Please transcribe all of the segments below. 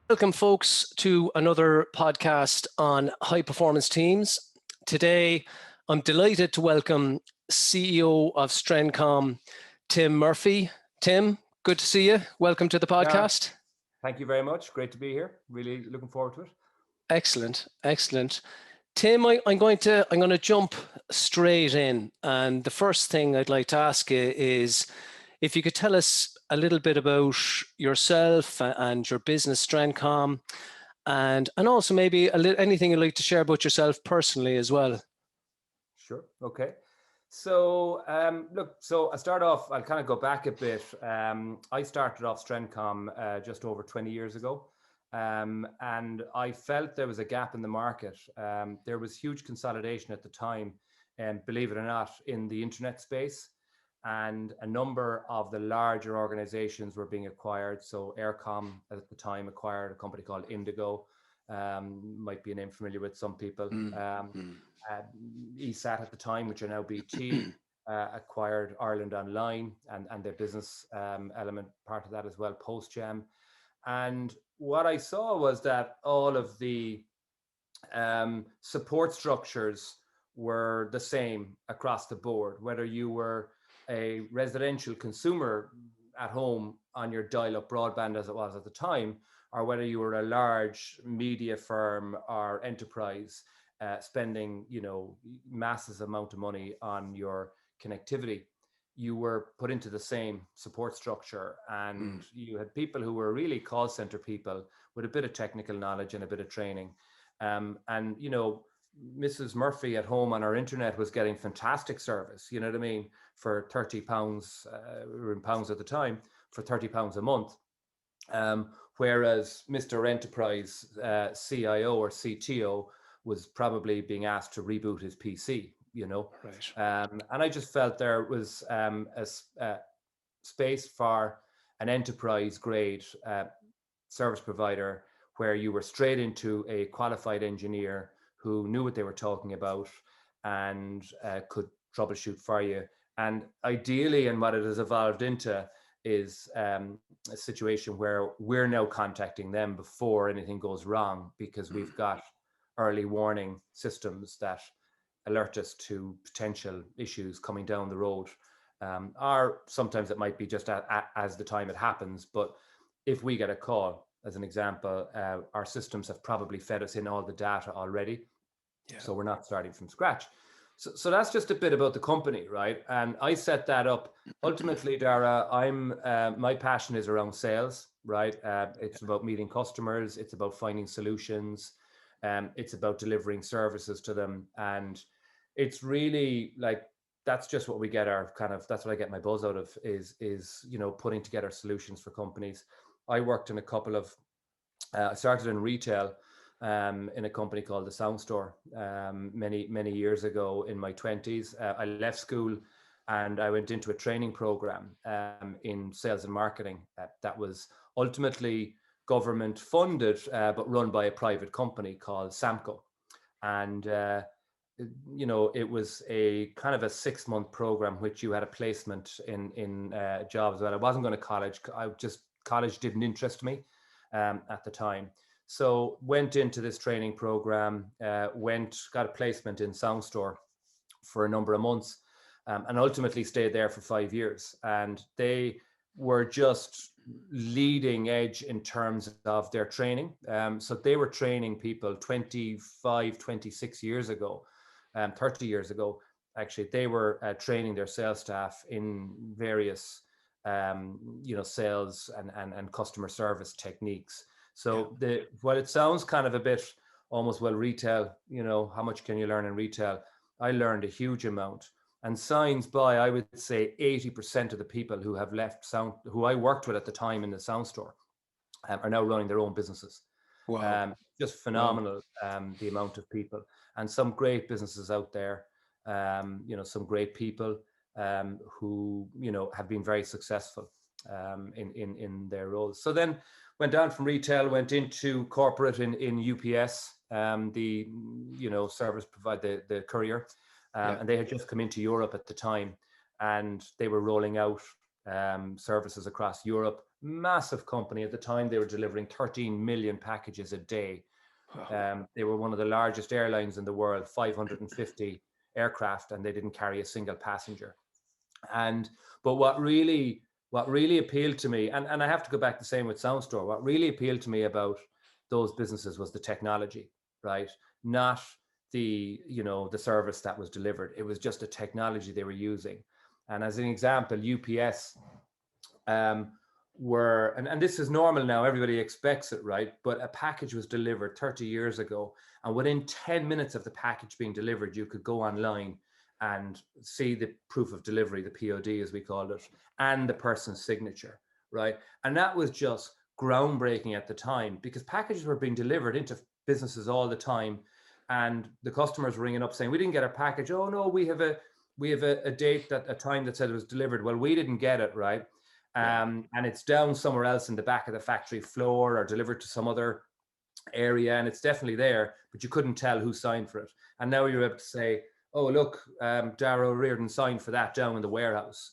Welcome, folks, to another podcast on high performance teams. Today, I'm delighted to welcome CEO of Strencom, Tim Murphy. Tim, good to see you. Welcome to the podcast. Thank you very much. Great to be here. Really looking forward to it. Excellent, excellent. Tim, I'm going to jump straight in, and the first thing I'd like to ask you is if you could tell us a little bit about yourself and your business, Strencom, and also maybe anything you'd like to share about yourself personally as well. Sure. Okay. So so I start off, I'll kind of go back a bit. I started off Strencom just over 20 years ago. And I felt there was a gap in the market. There was huge consolidation at the time, and believe it or not, in the internet space. And a number of the larger organizations were being acquired. So Aircom at the time acquired a company called Indigo, might be a name familiar with some people. ESAT at the time, which are now BT, acquired Ireland Online and their business element part of that as well, PostGem. And what I saw was that all of the support structures were the same across the board, whether you were a residential consumer at home on your dial-up broadband as it was at the time, or whether you were a large media firm or enterprise spending, massive amount of money on your connectivity, you were put into the same support structure. And you had people who were really call center people with a bit of technical knowledge and a bit of training. Mrs. Murphy at home on our internet was getting fantastic service, you know what I mean, for £30, or in pounds at the time, for £30 a month. Whereas Mr. Enterprise CIO or CTO was probably being asked to reboot his PC, Right. And I just felt there was a space for an enterprise grade service provider where you were straight into a qualified engineer who knew what they were talking about and could troubleshoot for you. And ideally, and what it has evolved into is a situation where we're now contacting them before anything goes wrong, because we've got early warning systems that alert us to potential issues coming down the road. Or sometimes it might be just as the time it happens. But if we get a call, as an example, our systems have probably fed us in all the data already. Yeah. So we're not starting from scratch. So that's just a bit about the company, right? And I set that up. Ultimately, Dara, my passion is around sales, right? It's about meeting customers. It's about finding solutions. It's about delivering services to them. And it's really like, that's just what we get that's what I get my buzz out of is putting together solutions for companies. I worked in a couple of, I started in retail in a company called the Sound Store many years ago in my 20s. I left school and I went into a training program in sales and marketing that was ultimately government funded, but run by a private company called Samco. And it was a kind of a 6-month program, which you had a placement in jobs. Well, I wasn't going to college. College didn't interest me at the time. So went into this training program, got a placement in Sound Store for a number of months, and ultimately stayed there for 5 years. And they were just leading edge in terms of their training. So they were training people 25, 26 years ago, 30 years ago. Actually, they were training their sales staff in various, sales and customer service techniques. So while it sounds kind of a bit almost, well, retail, how much can you learn in retail? I learned a huge amount. And signs by, I would say 80% of the people who have left who I worked with at the time in the Sound Store, are now running their own businesses. Wow. Just phenomenal. Wow. The amount of people, and some great businesses out there, some great people who, have been very successful in their roles. So then went down from retail, went into corporate in UPS, the service provider, the courier. And they had just come into Europe at the time, and they were rolling out services across Europe. massive company. At the time, they were delivering 13 million packages a day. Wow. They were one of the largest airlines in the world, 550 aircraft, and they didn't carry a single passenger. But what really appealed to me, and I have to go back the same with SoundStore, what really appealed to me about those businesses was the technology, right? Not the service that was delivered. It was just the technology they were using. And as an example, UPS and this is normal now, everybody expects it, right? But a package was delivered 30 years ago, and within 10 minutes of the package being delivered, you could go online and see the proof of delivery, the POD as we called it, and the person's signature, right? And that was just groundbreaking at the time, because packages were being delivered into businesses all the time, and the customers were ringing up saying, we didn't get our package. Oh no, we have a date, that a time that said it was delivered. Well, we didn't get it, right? And it's down somewhere else in the back of the factory floor, or delivered to some other area, and it's definitely there, but you couldn't tell who signed for it. And now you're able to say, oh, look, Darragh Reardon signed for that down in the warehouse,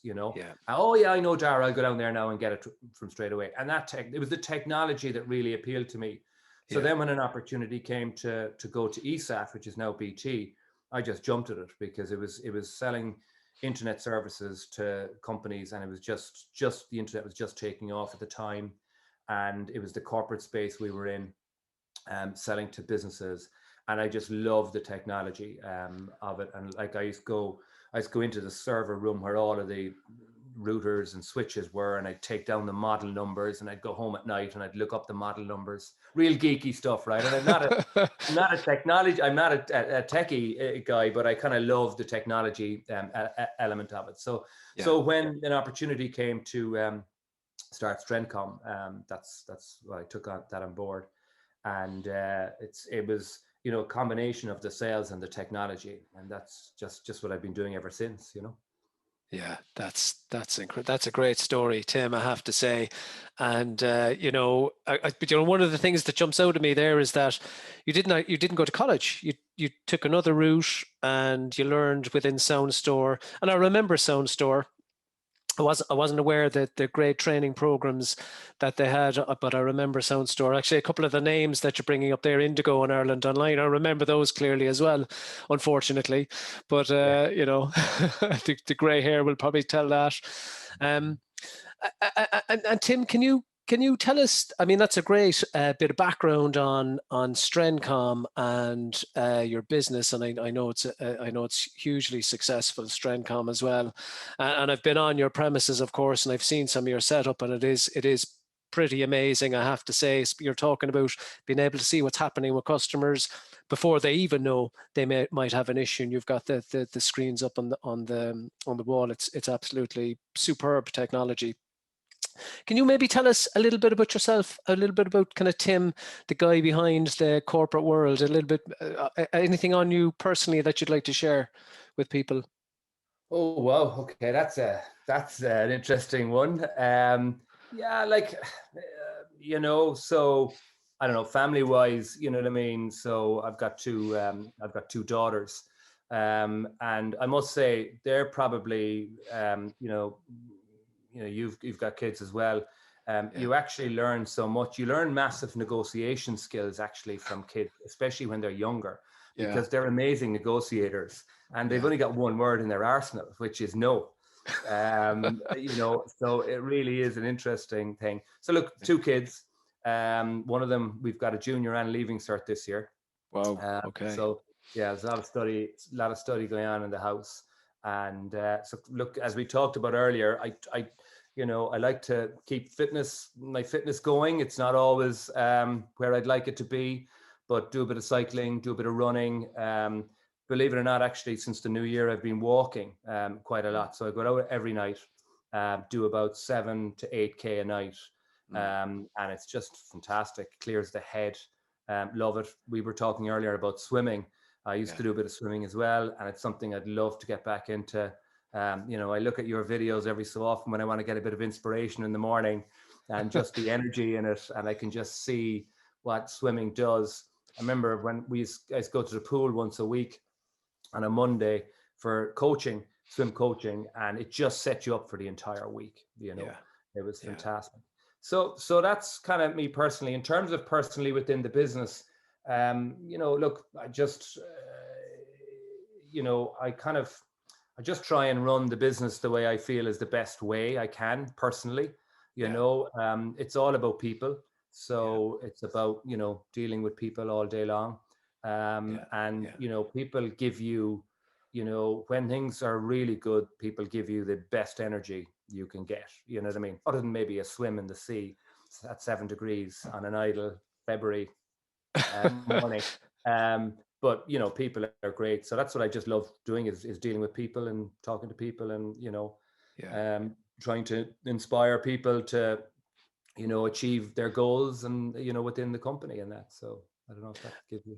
Oh yeah, I know Darragh, I'll go down there now and get it from straight away. And it was the technology that really appealed to me. So then when an opportunity came to go to ESAT, which is now BT, I just jumped at it, because it was selling internet services to companies, and it was just the internet was just taking off at the time, and it was the corporate space we were in, selling to businesses, and I just loved the technology of it. And like I used to go into the server room where all of the routers and switches were, and I'd take down the model numbers, and I'd go home at night and I'd look up the model numbers. Real geeky stuff, right? And I'm not a techie guy, but I kind of love the technology element of it. So when an opportunity came to start Strencom, that's why I took that on board. And it was a combination of the sales and the technology, and that's just what I've been doing ever since. Yeah, that's incredible. That's a great story, Tim, I have to say. And but one of the things that jumps out at me there is that you didn't go to college. You took another route, and you learned within SoundStore. And I remember SoundStore. I wasn't aware that the great training programs that they had, but I remember SoundStore. Actually, a couple of the names that you're bringing up there, Indigo and Ireland Online, I remember those clearly as well, unfortunately. But the grey hair will probably tell that. And Tim, can you tell us? I mean, that's a great bit of background on Strencom and your business, and I know it's hugely successful, Strencom as well. And I've been on your premises, of course, and I've seen some of your setup, and it is pretty amazing, I have to say. You're talking about being able to see what's happening with customers before they even know they might have an issue, and you've got the screens up on the wall. It's absolutely superb technology. Can you maybe tell us a little bit about yourself, a little bit about kind of Tim, the guy behind the corporate world, a little bit, anything on you personally that you'd like to share with people? Oh, wow. Okay. That's an interesting one. So I don't know, family wise, you know what I mean? So I've got two daughters. And I must say they're probably, you've got kids as well. You actually learn so much. You learn massive negotiation skills actually from kids, especially when they're younger, because they're amazing negotiators, and they've only got one word in their arsenal, which is no. So it really is an interesting thing. So look, two kids. One of them, we've got a junior and leaving cert this year. Wow. Okay. So yeah, there's a lot of study going on in the house. And so look, as we talked about earlier, I like to keep my fitness going. It's not always where I'd like it to be, but do a bit of cycling, do a bit of running. Believe it or not, actually, since the new year, I've been walking quite a lot. So I go out every night, do about 7 to 8K a night. And it's just fantastic. Clears the head. Love it. We were talking earlier about swimming. I used to do a bit of swimming as well, and it's something I'd love to get back into. I look at your videos every so often when I want to get a bit of inspiration in the morning, and just the energy in it, and I can just see what swimming does. I remember when I used to go to the pool once a week on a Monday for swim coaching, and it just set you up for the entire week. It was fantastic. So that's kind of me personally. In terms of personally within the business, look, I just, I just try and run the business the way I feel is the best way I can personally. It's all about people. So it's about, dealing with people all day long. People give you, when things are really good, people give you the best energy you can get. You know what I mean? Other than maybe a swim in the sea at 7 degrees on an idle February morning. But people are great. So that's what I just love doing is dealing with people and talking to people and, trying to inspire people to, achieve their goals and, within the company and that. So I don't know if that gives you.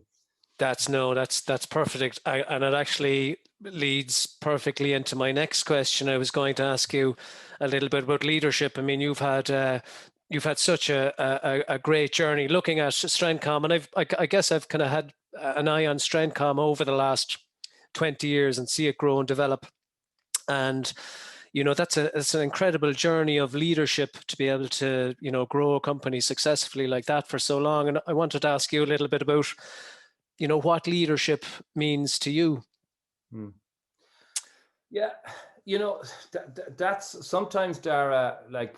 That's perfect. And it actually leads perfectly into my next question. I was going to ask you a little bit about leadership. I mean, you've had such a great journey looking at Strencom, and I guess I've kind of had an eye on Strencom over the last 20 years and see it grow and develop. And that's an incredible journey of leadership to be able to grow a company successfully like that for so long. And I wanted to ask you a little bit about what leadership means to you. Yeah, that's sometimes, Dara, like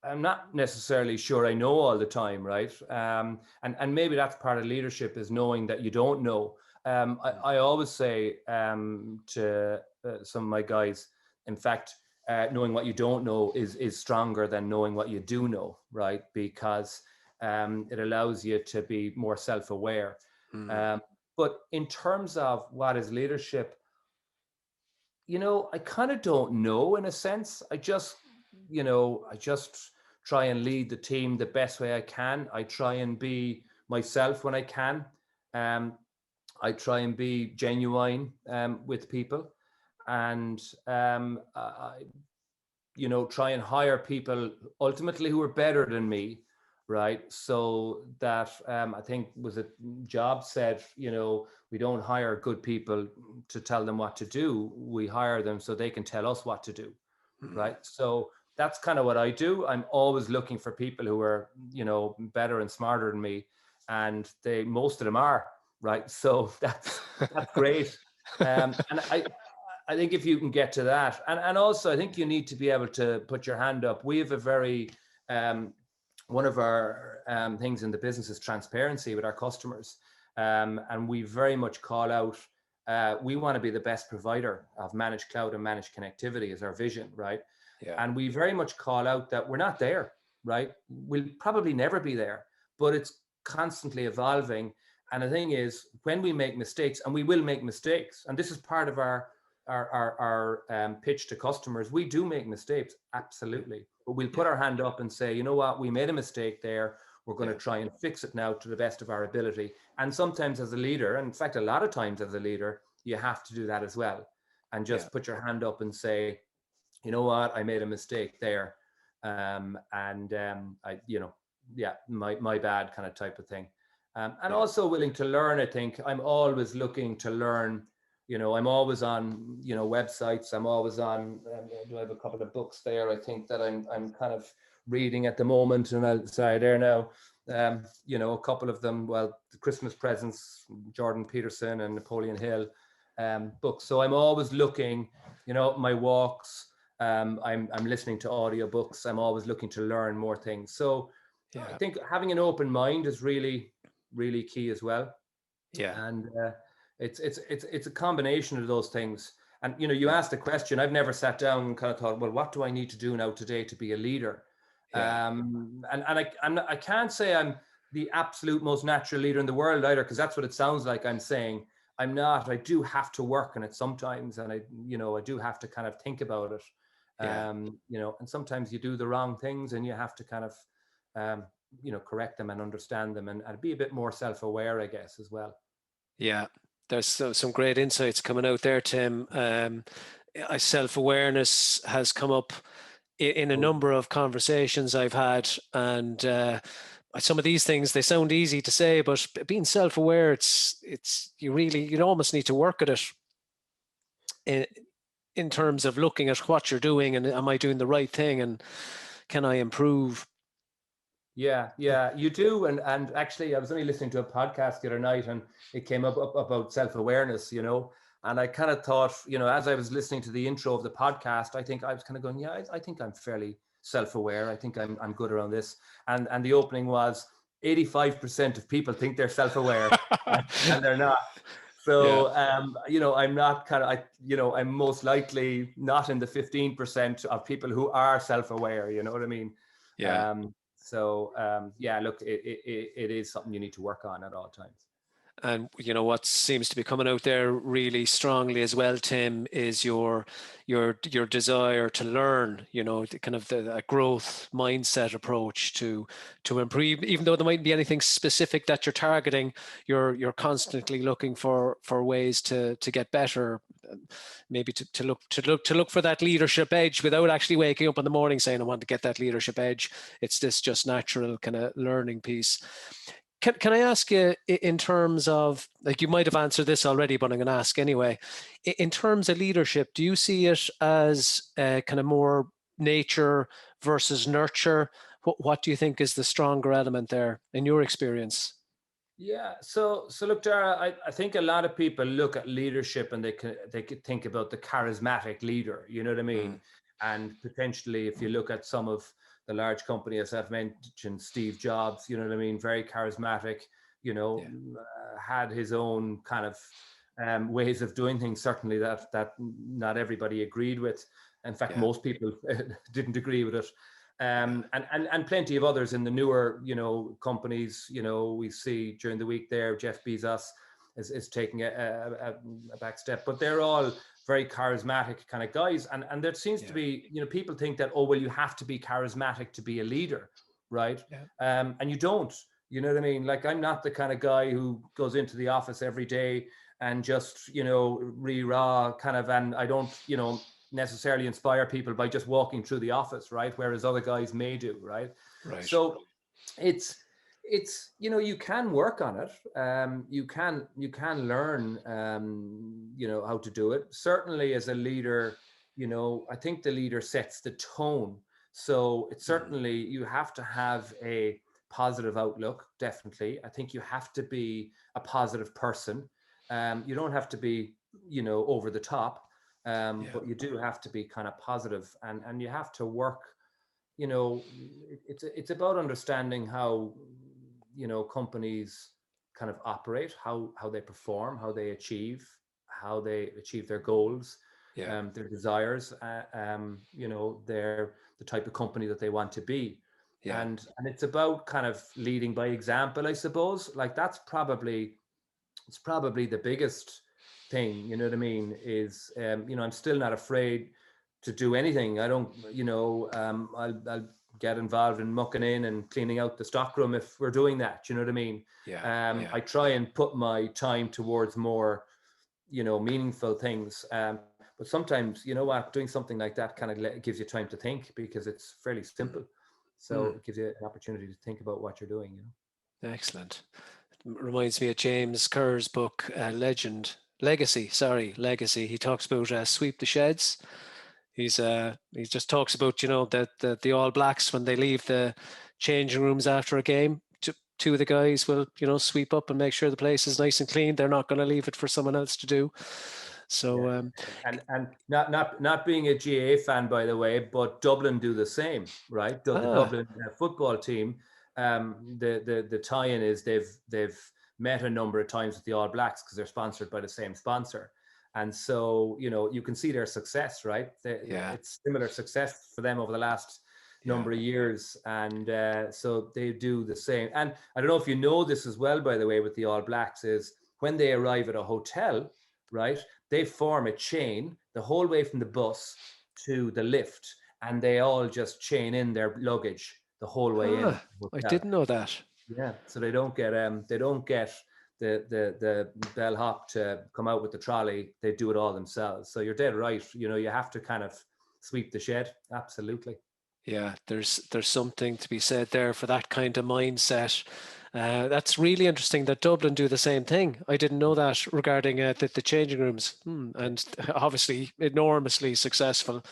I'm not necessarily sure I know all the time, right? And maybe that's part of leadership, is knowing that you don't know. I always say to some of my guys, in fact, knowing what you don't know is stronger than knowing what you do know, right? Because it allows you to be more self-aware. But in terms of what is leadership, I kind of don't know in a sense. I just try and lead the team the best way I can. I try and be myself when I can. I try and be genuine with people, and I try and hire people ultimately who are better than me, right? So that I think was a job said, we don't hire good people to tell them what to do. We hire them so they can tell us what to do, right? So that's kind of what I do. I'm always looking for people who are, better and smarter than me, and most of them are, right? So that's great. And I think if you can get to that, and also I think you need to be able to put your hand up. We have a very one of our things in the business is transparency with our customers. And we very much call out, we want to be the best provider of managed cloud and managed connectivity is our vision, right? Yeah. And we very much call out that we're not there, right? We'll probably never be there, but it's constantly evolving. And the thing is, when we make mistakes, and we will make mistakes, and this is part of our pitch to customers, we do make mistakes, absolutely. But we'll put our hand up and say, you know what, we made a mistake there. We're going to try and fix it now to the best of our ability. And sometimes as a leader, and in fact, a lot of times as a leader, you have to do that as well. And just put your hand up and say, you know what, I made a mistake there. My bad kind of type of thing. And also willing to learn, I think. I'm always looking to learn. I'm always on, websites. I'm always on, do I have a couple of books there? I think that I'm kind of reading at the moment, and I'll say there now, a couple of them, well, the Christmas Presents, Jordan Peterson and Napoleon Hill books. So I'm always looking, my walks, I'm listening to audiobooks. I'm always looking to learn more things. So I think having an open mind is really, really key as well. Yeah. And it's a combination of those things. And you asked the question. I've never sat down and kind of thought, well, what do I need to do now today to be a leader? And I can't say I'm the absolute most natural leader in the world either, because that's what it sounds like I'm saying. I'm not. I do have to work on it sometimes, and I do have to kind of think about it. And sometimes you do the wrong things, and you have to kind of correct them and understand them, and be a bit more self-aware, I guess, as well. Yeah, there's some great insights coming out there, Tim. Self-awareness has come up in a number of conversations I've had, and some of these things, they sound easy to say, but being self-aware, you almost need to work at it in terms of looking at what you're doing, and am I doing the right thing, and can I improve? Yeah, you do. And actually, I was only listening to a podcast the other night, and it came up about self-awareness, and I kind of thought, as I was listening to the intro of the podcast, I think I was kind of going, yeah, I think I'm fairly self-aware. I think I'm good around this. And the opening was 85% of people think they're self-aware and they're not. So, I'm not I'm most likely not in the 15% of people who are self-aware, you know what I mean? Yeah. Look, it is something you need to work on at all times. And what seems to be coming out there really strongly as well, Tim, is your desire to learn. The kind of a growth mindset approach to improve. Even though there mightn't be anything specific that you're targeting, you're constantly looking for ways to get better. Maybe to look for that leadership edge without actually waking up in the morning saying I want to get that leadership edge. It's this just natural kind of learning piece. Can I ask you, in terms of, like, you might have answered this already, but I'm going to ask anyway. In terms of leadership, do you see it as kind of more nature versus nurture? What do you think is the stronger element there in your experience? Yeah. So look, Dara, I think a lot of people look at leadership and they could think about the charismatic leader. You know what I mean? And potentially, if you look at some of the large companies I've mentioned, Steve Jobs, you know what I mean? Very charismatic, had his own kind of ways of doing things, certainly that not everybody agreed with. In fact, most people didn't agree with it. And plenty of others in the newer, companies, we see during the week there, Jeff Bezos is taking a back step, but they're all very charismatic kind of guys. And there seems to be, people think that, oh, well, you have to be charismatic to be a leader, right? And you don't, you know what I mean? Like, I'm not the kind of guy who goes into the office every day and just, rah kind of, and I don't, necessarily inspire people by just walking through the office, right? Whereas other guys may do, right? So it's you can work on it. You can learn how to do it. Certainly as a leader, I think the leader sets the tone. So it's certainly, you have to have a positive outlook. Definitely. I think you have to be a positive person. You don't have to be, over the top. But you do have to be kind of positive, and you have to work, it's about understanding how, companies kind of operate, how they perform, how they achieve their goals, their desires, they're the type of company that they want to be. And it's about kind of leading by example, I suppose. Like, it's probably the biggest thing, you know what I mean, is, I'm still not afraid to do anything. I don't, I'll get involved in mucking in and cleaning out the stockroom if we're doing that, you know what I mean? I try and put my time towards more, meaningful things. But sometimes, you know what, doing something like that kind of gives you time to think, because it's fairly simple. So it gives you an opportunity to think about what you're doing, Excellent. Reminds me of James Kerr's book, Legacy. He talks about sweep the sheds. He just talks about, that the All Blacks, when they leave the changing rooms after a game, two of the guys will, sweep up and make sure the place is nice and clean. They're not going to leave it for someone else to do. So, and not being a GA fan, by the way, but Dublin do the same, right? The Dublin football team. The tie-in is they've met a number of times with the All Blacks because they're sponsored by the same sponsor, and so you can see their success, right? It's similar success for them over the last number of years, and so they do the same. And I don't know if you know this as well, by the way, with the All Blacks, is when they arrive at a hotel, right, they form a chain the whole way from the bus to the lift, and they all just chain in their luggage the whole way in. I didn't know that. Yeah, so they don't get the bellhop to come out with the trolley. They do it all themselves. So you're dead right. You have to kind of sweep the shed. Absolutely. Yeah, there's something to be said there for that kind of mindset. That's really interesting that Dublin do the same thing. I didn't know that regarding the changing rooms, and obviously enormously successful.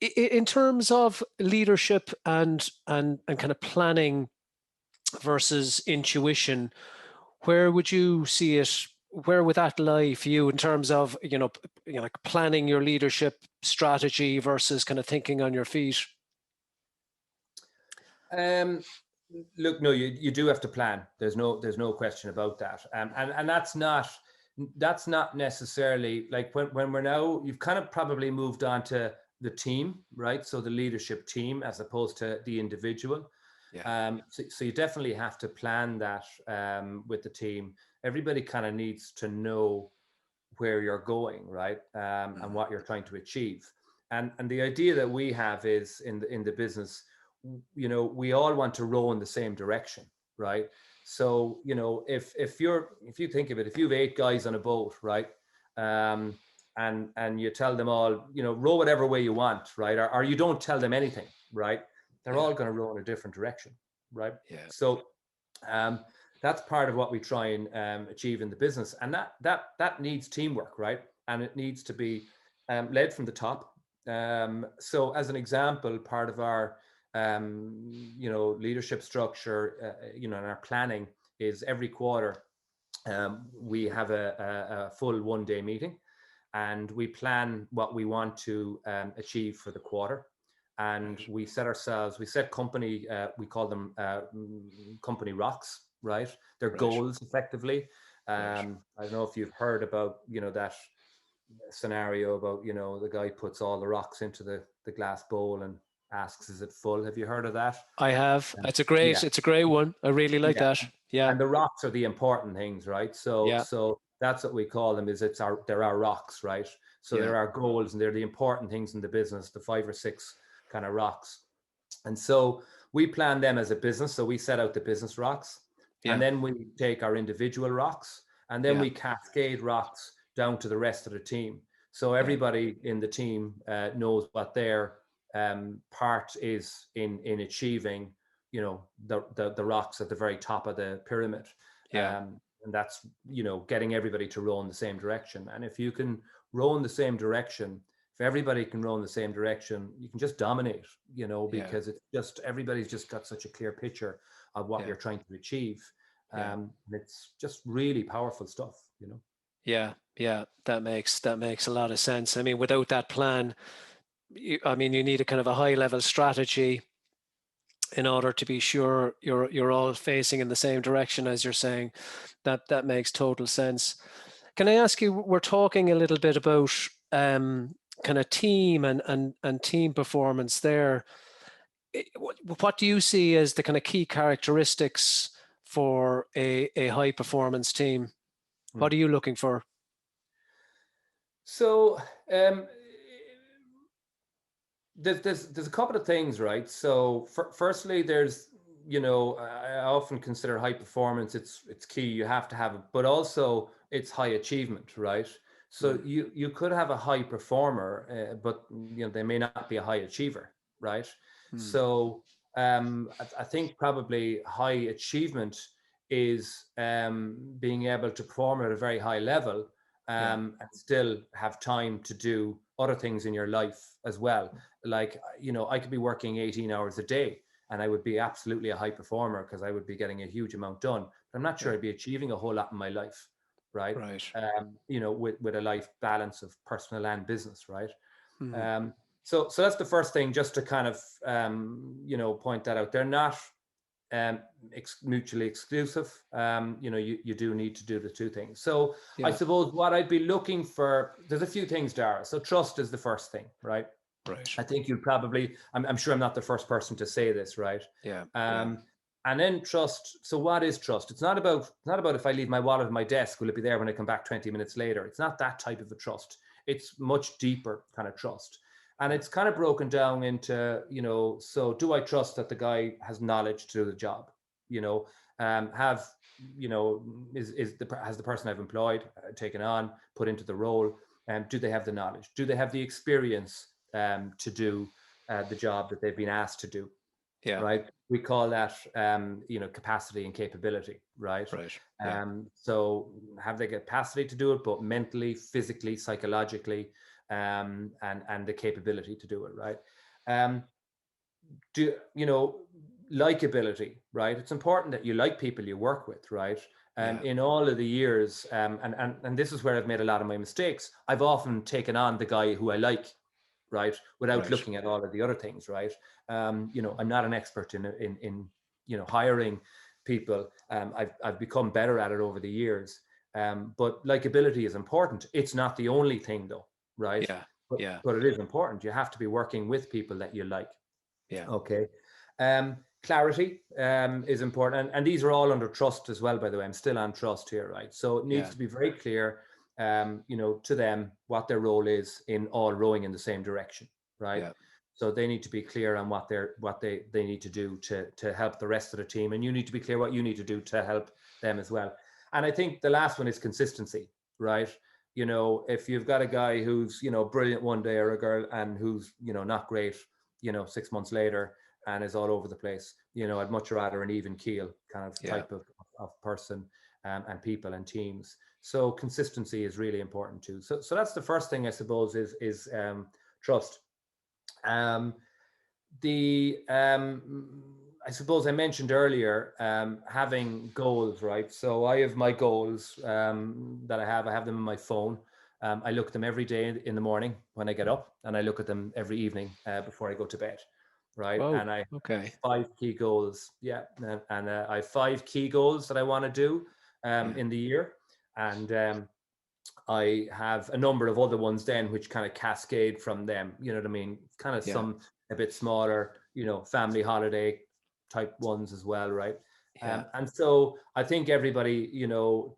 In terms of leadership and kind of planning versus intuition, where would you see it? Where would that lie for you in terms of, like planning your leadership strategy versus kind of thinking on your feet? Look, no, you do have to plan. There's no question about that. And that's not necessarily like when we're now, you've kind of probably moved on to the team, right? So the leadership team as opposed to the individual. Yeah. So you definitely have to plan that with the team. Everybody kind of needs to know where you're going, right? And what you're trying to achieve. And the idea that we have is in the business, we all want to row in the same direction, right? So, if you think of it, if you have 8 guys on a boat, right? And you tell them all, row whatever way you want, right? Or you don't tell them anything, right? They're all going to row in a different direction, right? Yeah. So that's part of what we try and achieve in the business, and that needs teamwork, right? And it needs to be led from the top. So, as an example, part of our leadership structure, and our planning is every quarter we have a full one-day meeting, and we plan what we want to achieve for the quarter. And we set company, we call them company rocks, right? They're goals, effectively. I don't know if you've heard about, that scenario about, the guy puts all the rocks into the glass bowl and asks, is it full? Have you heard of that? I have. It's a Yeah. great one. I really like Yeah. that. Yeah. And the rocks are the important things, right? So that's what we call them, they're our rocks, right? So they're our goals, and they're the important things in the business, the 5 or 6 kind of rocks. And so we plan them as a business. So we set out the business rocks, and then we take our individual rocks, and then we cascade rocks down to the rest of the team. So everybody in the team knows what their part is in achieving, the rocks at the very top of the pyramid. And that's, getting everybody to row in the same direction. And if you can row in the same direction, if everybody can row in the same direction, you can just dominate, because it's just, everybody's just got such a clear picture of what you're trying to achieve. And it's just really powerful stuff, Yeah, that makes a lot of sense. I mean, without that plan, you need a kind of a high level strategy in order to be sure you're all facing in the same direction, as you're saying. That makes total sense. Can I ask you, we're talking a little bit about kind of team and team performance there. What do you see as the kind of key characteristics for a high performance team? What are you looking for? So there's a couple of things, right? So firstly, there's, I often consider high performance, it's key, you have to have it, but also it's high achievement, right? So you could have a high performer, but they may not be a high achiever, right? So I think probably high achievement is being able to perform at a very high level, and still have time to do other things in your life as well. Like, I could be working 18 hours a day and I would be absolutely a high performer because I would be getting a huge amount done, but I'm not sure I'd be achieving a whole lot in my life, right? With a life balance of personal and business, right? So that's the first thing, just to kind of point that out. They're not mutually exclusive. You do need to do the two things. So I suppose what I'd be looking for, there's a few things, Dara. So trust is the first thing, right? I think you'll probably, I'm sure I'm not the first person to say this, right? And then trust. So what is trust? It's not about if I leave my wallet at my desk, will it be there when I come back 20 minutes later? It's not that type of a trust. It's much deeper kind of trust. And it's kind of broken down into, so do I trust that the guy has knowledge to do the job? Has the person I've employed, taken on, put into the role, do they have the knowledge? Do they have the experience to do the job that they've been asked to do? Right. We call that, capacity and capability, right? So have they capacity to do it, both mentally, physically, psychologically? and the capability to do it, right? Likability, right? It's important that you like people you work with, right? In all of the years, and this is where I've made a lot of my mistakes. I've often taken on the guy who I like, right, without looking at all of the other things, right? I'm not an expert in hiring people. I've become better at it over the years. But likability is important. It's not the only thing, though, right? But it is important. You have to be working with people that you like. Yeah. Okay. Clarity is important, and these are all under trust as well. By the way, I'm still on trust here, right? So it needs to be very clear, to them what their role is in all rowing in the same direction, right? Yeah. So they need to be clear on what they need to do to help the rest of the team, and you need to be clear what you need to do to help them as well. And I think the last one is consistency, right? If you've got a guy who's brilliant one day, or a girl and who's not great 6 months later, and is all over the place, I'd much rather an even keel kind of type of person, and people and teams. So consistency is really important too. So that's the first thing, I suppose, is trust. I suppose I mentioned earlier, having goals, right? So I have my goals that I have them in my phone. I look at them every day in the morning when I get up, and I look at them every evening before I go to bed, right? Oh, and I have 5 key goals. Yeah. And I have 5 key goals that I want to do in the year. And I have a number of other ones then which kind of cascade from them, you know what I mean? Kind of some a bit smaller, family holiday type ones as well, right? And so I think everybody,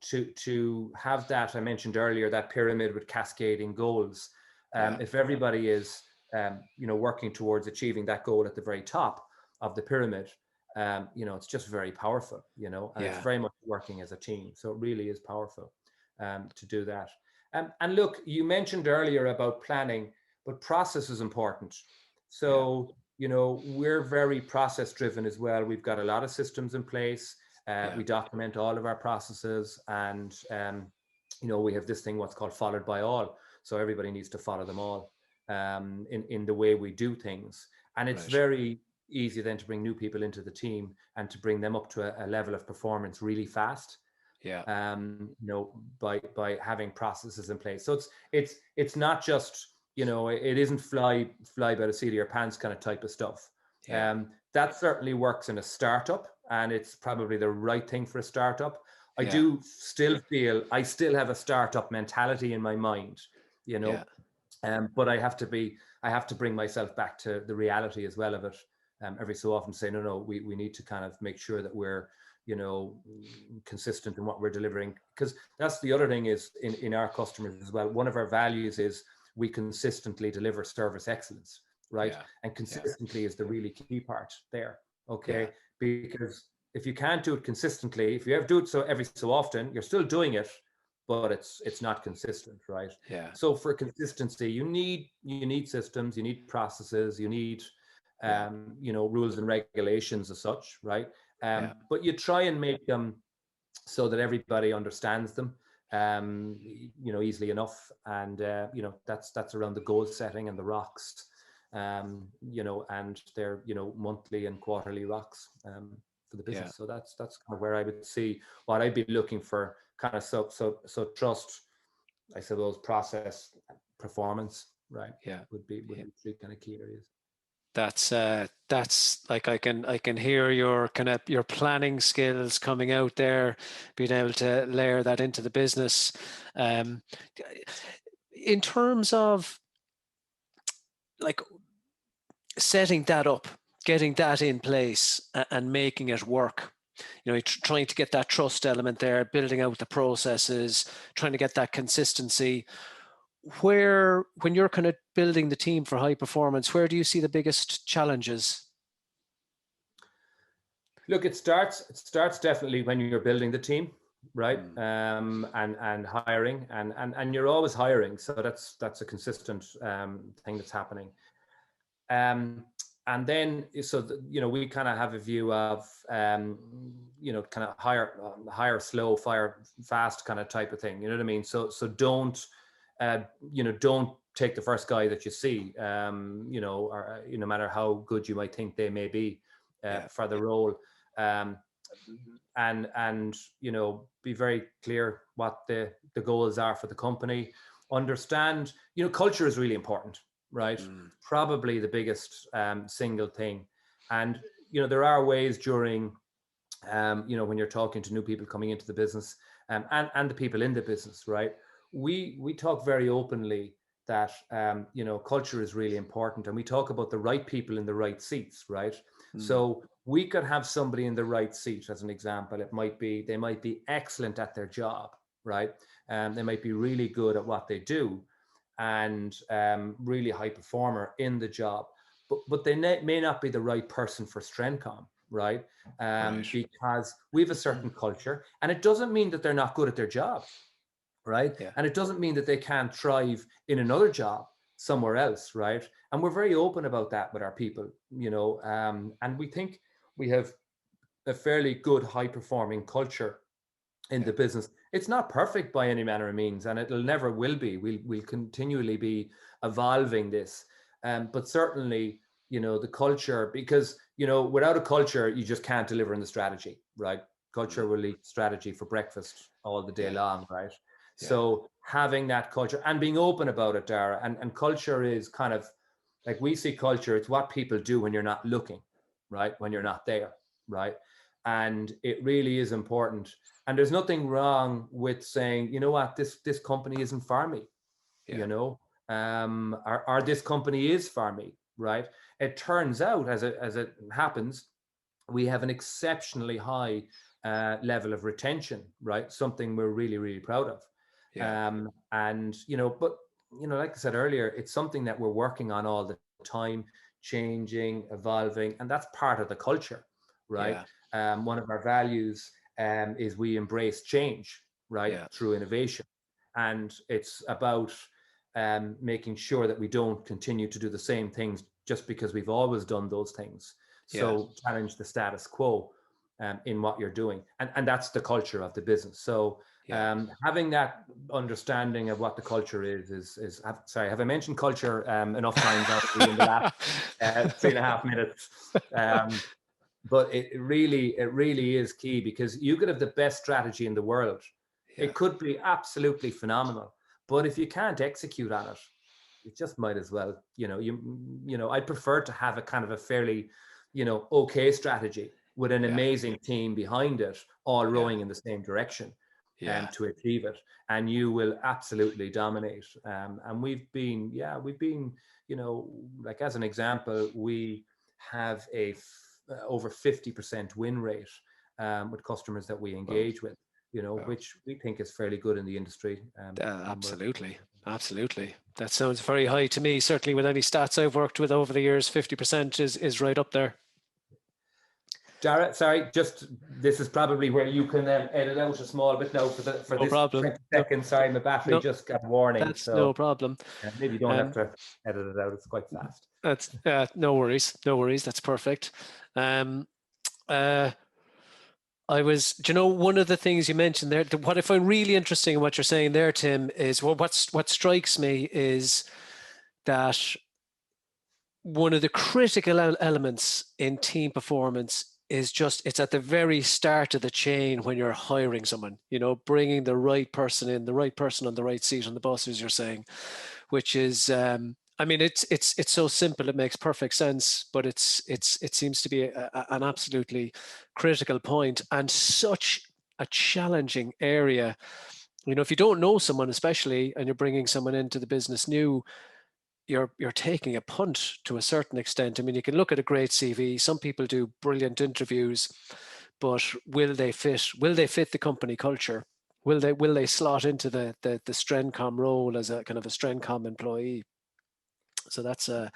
to have that, I mentioned earlier, that pyramid with cascading goals. If everybody is, working towards achieving that goal at the very top of the pyramid, it's just very powerful, and it's very much working as a team. So it really is powerful to do that. And look, you mentioned earlier about planning, but process is important. So, we're very process driven as well. We've got a lot of systems in place. We document all of our processes, and, we have this thing, what's called followed by all. So everybody needs to follow them all in the way we do things. And it's very easy then to bring new people into the team and to bring them up to a level of performance really fast. By having processes in place. So it's not just, it isn't fly by the seat of your pants kind of type of stuff. That certainly works in a startup, and it's probably the right thing for a startup. I do still feel I still have a startup mentality in my mind, but I have to bring myself back to the reality as well of it. Every so often say, no, we need to kind of make sure that we're, consistent in what we're delivering, because that's the other thing is in our customers as well. One of our values is we consistently deliver service excellence, right? And consistently is the really key part there. Okay. Because if you can't do it consistently, if you have to do it so every so often, you're still doing it, but it's not consistent, right? So for consistency, you need systems, you need processes, you need rules and regulations as such, right? But you try and make them so that everybody understands them, easily enough. And that's around the goal setting and the rocks, and their monthly and quarterly rocks for the business. So that's kind of where I would see what I'd be looking for. Kind of so trust, I suppose, process, performance, right? Would be 3 kind of key areas. That's like I can hear your planning skills coming out there, being able to layer that into the business. In terms of like setting that up, getting that in place and making it work, trying to get that trust element there, building out the processes, trying to get that consistency. When you're kind of building the team for high performance, where do you see the biggest challenges? Look, it starts definitely when you're building the team, right? And hiring, and you're always hiring, so that's a consistent thing that's happening. And then, so we kind of have a view of kind of hire slow, fire fast kind of type of thing. You know what I mean? So don't don't take the first guy that you see, you know, or no matter how good you might think they may be for the role. And you know, be very clear what the goals are for the company. Understand, you know, culture is really important, right? Probably the biggest single thing. And you know, there are ways during you know, when you're talking to new people coming into the business, and the people in the business, right? We talk very openly that you know, culture is really important, and we talk about the right people in the right seats, right? So we could have somebody in the right seat, as an example. It might be, they might be excellent at their job, right? They might be really good at what they do, and really high performer in the job, but they may not be the right person for Strencom, right? Because we have a certain culture, and it doesn't mean that they're not good at their job, right? And it doesn't mean that they can't thrive in another job somewhere else, right? And we're very open about that with our people, you know, and we think we have a fairly good, high-performing culture in the business. It's not perfect by any manner of means, and it'll never will be. We'll continually be evolving this, but certainly, you know, the culture, because, you know, without a culture, you just can't deliver in the strategy, right? Culture will eat strategy for breakfast all the day long, right? So having that culture and being open about it, Dara, and culture is kind of like, we see culture, it's what people do when you're not looking, right? When you're not there, right? And it really is important. And there's nothing wrong with saying, you know what, this company isn't for me, you know, or this company is for me, right? It turns out, as it happens, we have an exceptionally high level of retention, right? Something we're really, really proud of. And, you know, but, you know, like I said earlier, it's something that we're working on all the time, changing, evolving, and that's part of the culture, right? One of our values is we embrace change, right? Through innovation. And it's about making sure that we don't continue to do the same things just because we've always done those things. So challenge the status quo in what you're doing. And that's the culture of the business. So having that understanding of what the culture is sorry, have I mentioned culture enough times already in the last 3.5 minutes? But it really is key, because you could have the best strategy in the world. It could be absolutely phenomenal, but if you can't execute on it, you just might as well, you know, I prefer to have a kind of a fairly, you know, okay strategy with an amazing team behind it, all rowing in the same direction to achieve it, and you will absolutely dominate. And we've been, you know, like, as an example, we have a over 50% win rate with customers that we engage with, you know, which we think is fairly good in the industry. Absolutely. That sounds very high to me. Certainly with any stats I've worked with over the years, 50% is right up there. Jared, sorry, just, this is probably where you can edit out a small bit now for this problem. 20 seconds. Sorry, my battery just got a warning. That's so no problem. Maybe you don't have to edit it out. It's quite fast. That's no worries. That's perfect. I was, do you know, one of the things you mentioned there, what I find really interesting in what you're saying there, Tim, is what strikes me is that one of the critical elements in team performance is just, it's at the very start of the chain when you're hiring someone, you know, bringing the right person in, the right person on the right seat on the bus, as you're saying, which is, I mean, it's so simple, it makes perfect sense, but it seems to be an absolutely critical point, and such a challenging area. You know, if you don't know someone, especially, and you're bringing someone into the business new, you're taking a punt to a certain extent. I mean, you can look at a great CV. Some people do brilliant interviews, but will they fit the company culture? Will they slot into the Strencom role as a kind of a Strencom employee? So that's a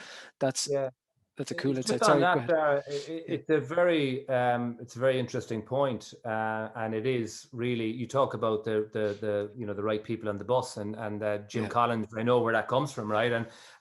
cool insight. Just on that, it's a very interesting point, and it is really, you talk about the you know, the right people on the bus, and Jim Collins. I know where that comes from, right?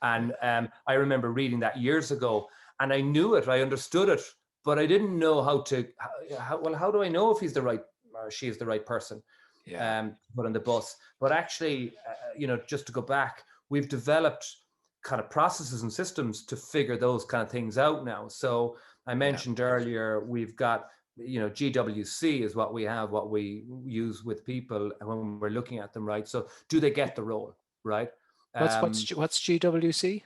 And I remember reading that years ago, and I knew it, I understood it, but I didn't know how do I know if he's the right, or she is the right person to put on the bus? But actually, you know, just to go back, we've developed kind of processes and systems to figure those kind of things out now. So I mentioned earlier, we've got, GWC is what we have, what we use with people when we're looking at them, right? So do they get the role, right? What's GWC?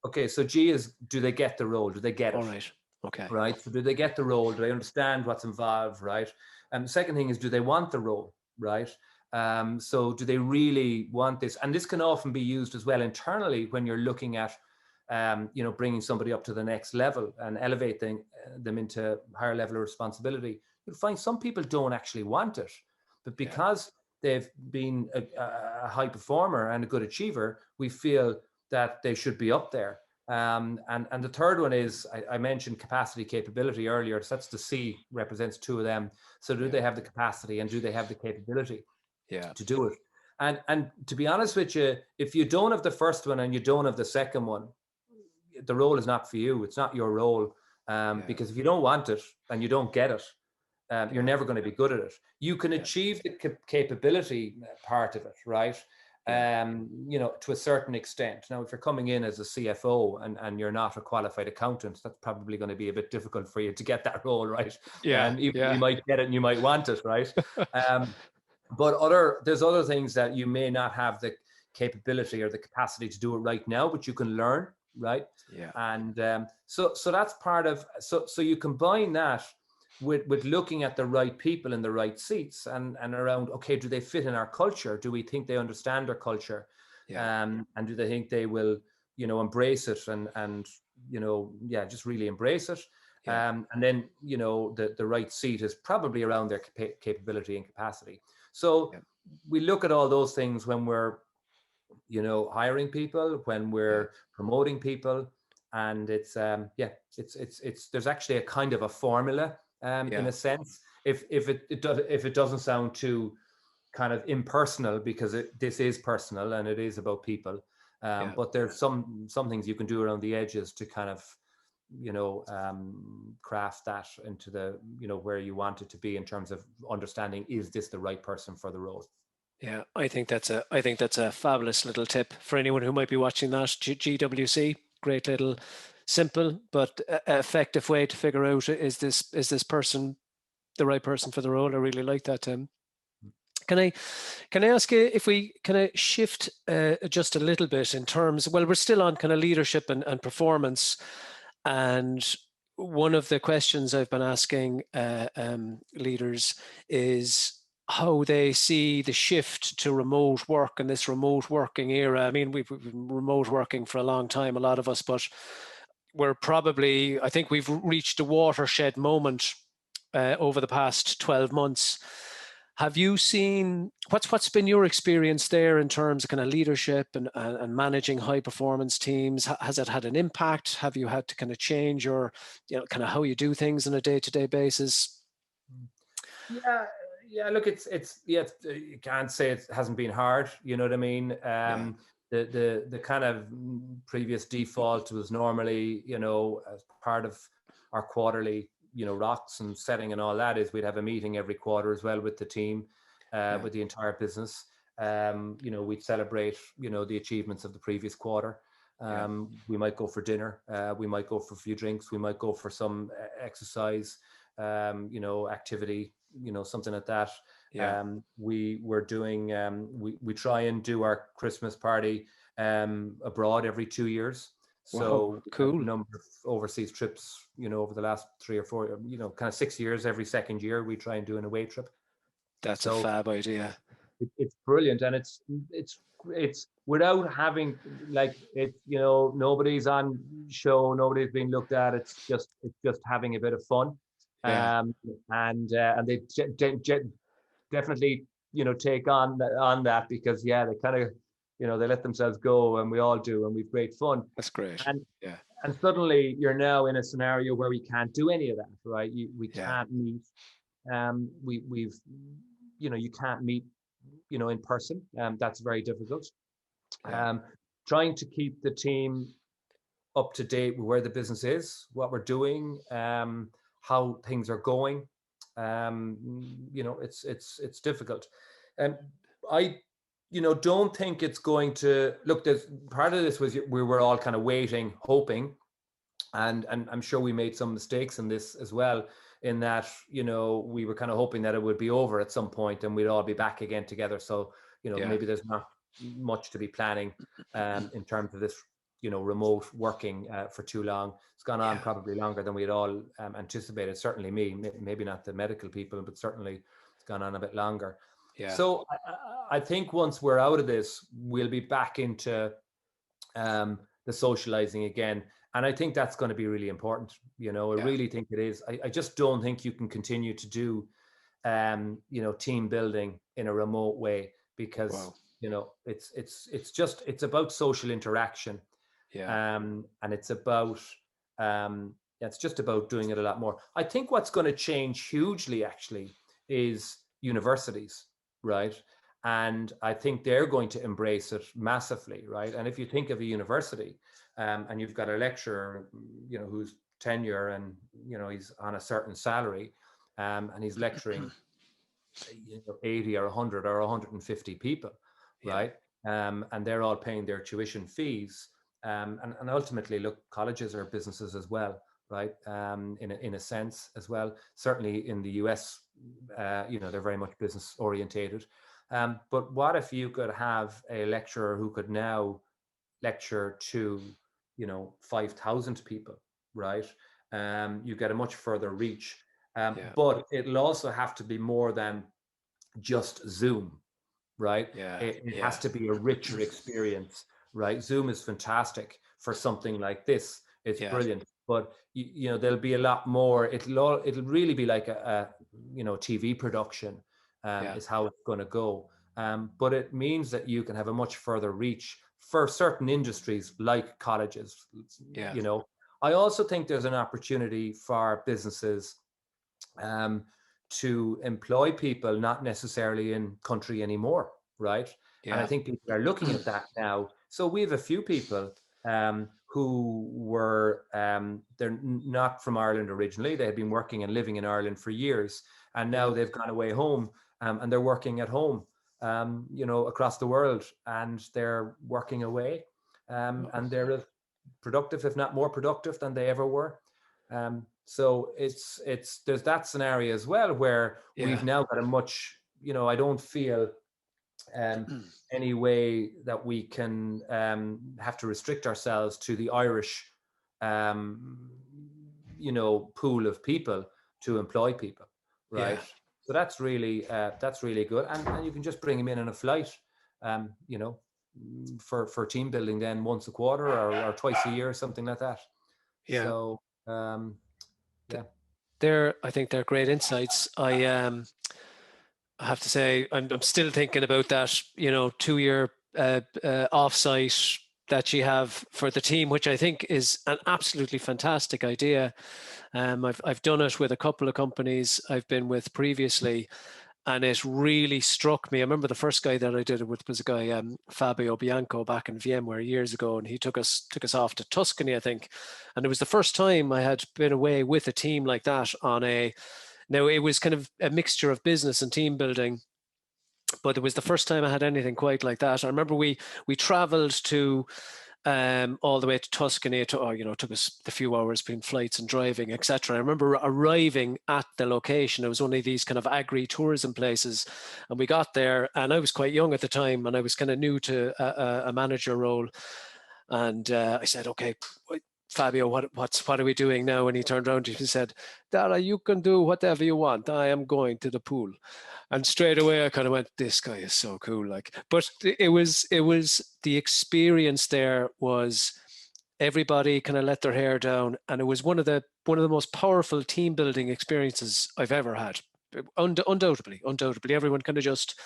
Okay, so G is, do they get the role? Do they get it? All right. Okay. Right. So do they get the role? Do they understand what's involved? Right. And the second thing is, do they want the role? Right. So do they really want this? And this can often be used as well internally when you're looking at, bringing somebody up to the next level and elevating them into higher level of responsibility. You'll find some people don't actually want it, but because they've been a high performer and a good achiever, we feel that they should be up there. And the third one is, I mentioned capacity capability earlier. So that's the C, represents two of them. So do they have the capacity and do they have the capability to do it? And to be honest with you, if you don't have the first one and you don't have the second one, the role is not for you. It's not your role. Because if you don't want it and you don't get it, you're never going to be good at it. You can achieve the capability part of it, right? To a certain extent. Now, if you're coming in as a CFO and you're not a qualified accountant, that's probably going to be a bit difficult for you to get that role, right? You might get it and you might want it, right? But there's other things that you may not have the capability or the capacity to do it right now, but you can learn, right? And so that's part of, so you combine that with looking at the right people in the right seats and around, okay, do they fit in our culture? Do we think they understand our culture? And do they think they will, embrace it and just really embrace it? And then, the right seat is probably around their capability and capacity. So we look at all those things when we're, hiring people, when we're promoting people, and it's there's actually a kind of a formula. In a sense, if it doesn't sound too kind of impersonal, because this is personal and it is about people, but there's some things you can do around the edges to kind of craft that into the where you want it to be in terms of understanding, is this the right person for the role? Yeah, I think that's a fabulous little tip for anyone who might be watching that. GWC, great little, simple but effective way to figure out, is this person the right person for the role? I really like that, Tim. Can I ask you if we kind of shift just a little bit in terms, well, we're still on kind of leadership and performance, and one of the questions I've been asking leaders is how they see the shift to remote work and this remote working era. I mean, we've been remote working for a long time, a lot of us, but I think we've reached a watershed moment over the past 12 months. Have you seen, what's been your experience there in terms of kind of leadership and managing high performance teams? Has it had an impact? Have you had to kind of change your, kind of how you do things on a day-to-day basis? Yeah, look, it's you can't say it hasn't been hard. You know what I mean? The kind of previous default was normally, as part of our quarterly, rocks and setting and all that, is we'd have a meeting every quarter as well with the team, with the entire business. We'd celebrate, the achievements of the previous quarter. We might go for dinner. We might go for a few drinks. We might go for some exercise, activity, something like that. We were doing, we try and do our Christmas party abroad every 2 years. So cool. A number of overseas trips, over the last 3 or 4, kind of 6 years, every second year we try and do an away trip. That's a fab idea. It's brilliant, and it's without having, like, nobody's on show, nobody's being looked at. It's just having a bit of fun. And they definitely take on that, because they kind of they let themselves go, and we all do, and we've great fun. That's great. And suddenly you're now in a scenario where we can't do any of that, right? We can't meet. You can't meet in person. That's very difficult. Trying to keep the team up to date with where the business is, what we're doing, how things are going. It's difficult. I don't think it's going to look. There's part of this was we were all kind of waiting, hoping, and I'm sure we made some mistakes in this as well. In that, we were kind of hoping that it would be over at some point and we'd all be back again together. So, maybe there's not much to be planning in terms of this, remote working for too long. It's gone on probably longer than we had all anticipated. Certainly me, maybe not the medical people, but certainly it's gone on a bit longer. Yeah. So I think once we're out of this, we'll be back into the socializing again. And I think that's going to be really important. I really think it is. I just don't think you can continue to do, team building in a remote way because, it's about social interaction. Yeah. And it's about, it's just about doing it a lot more. I think what's going to change hugely actually is universities, right? And I think they're going to embrace it massively, right? And if you think of a university, and you've got a lecturer, who's tenure and, he's on a certain salary, and he's lecturing 80 or 100 or 150 people, right? And they're all paying their tuition fees. And ultimately, look, colleges are businesses as well, right? In a sense as well. Certainly in the US, they're very much business orientated. But what if you could have a lecturer who could now lecture to 5,000 people, right? You get a much further reach, but it'll also have to be more than just Zoom, right? It has to be a richer experience, right? Zoom is fantastic for something like this. It's brilliant, but there'll be a lot more. It'll really be like a TV production, is how it's going to go. But it means that you can have a much further reach for certain industries like colleges. I also think there's an opportunity for businesses to employ people not necessarily in country anymore, right? And I think people are looking at that now. So we have a few people who were, they're not from Ireland originally. They had been working and living in Ireland for years, and now they've gone away home, and they're working at home, across the world, and they're working away, and they're as productive, if not more productive than they ever were. So there's that scenario as well where we've now got a much, I don't feel any way that we can have to restrict ourselves to the Irish, pool of people to employ people, right? So that's really good, and you can just bring them in on a flight, for team building then once a quarter or twice a year, something like that. So I think they're great insights. I have to say I'm still thinking about that 2-year offsite that you have for the team, which I think is an absolutely fantastic idea. I've done it with a couple of companies I've been with previously, and it really struck me. I remember the first guy that I did it with was a guy, Fabio Bianco, back in VMware years ago, and he took us off to Tuscany, I think, and it was the first time I had been away with a team like that now it was kind of a mixture of business and team building, but it was the first time I had anything quite like that. I remember we traveled to all the way to Tuscany. It took us a few hours between flights and driving, etc. I remember arriving at the location. It was one of these kind of agri-tourism places, and we got there, and I was quite young at the time, and I was kind of new to a manager role. And I said, "Okay, Fabio, what are we doing now?" And he turned around and he said, "Dara, you can do whatever you want. I am going to the pool." And straight away I kind of went, "This guy is so cool." But it was the experience there was everybody kind of let their hair down, and it was one of the most powerful team building experiences I've ever had. Undoubtedly, everyone kind of just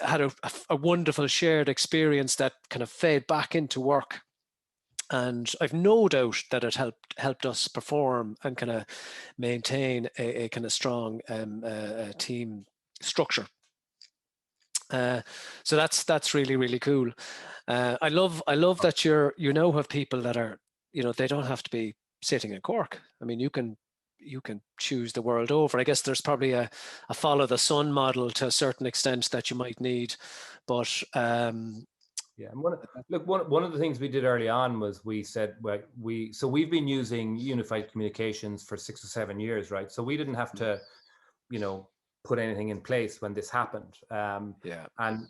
had a wonderful shared experience that kind of fed back into work. And I've no doubt that it helped us perform and kind of maintain a kind of strong team structure. So that's really, really cool. I love that you now have people that are, they don't have to be sitting in Cork. I mean, you can you can choose the world over. I guess there's probably a follow the sun model to a certain extent that you might need, but yeah. And one of the things we did early on was we said, well, we've been using unified communications for 6 or 7 years, right? So we didn't have to, put anything in place when this happened. And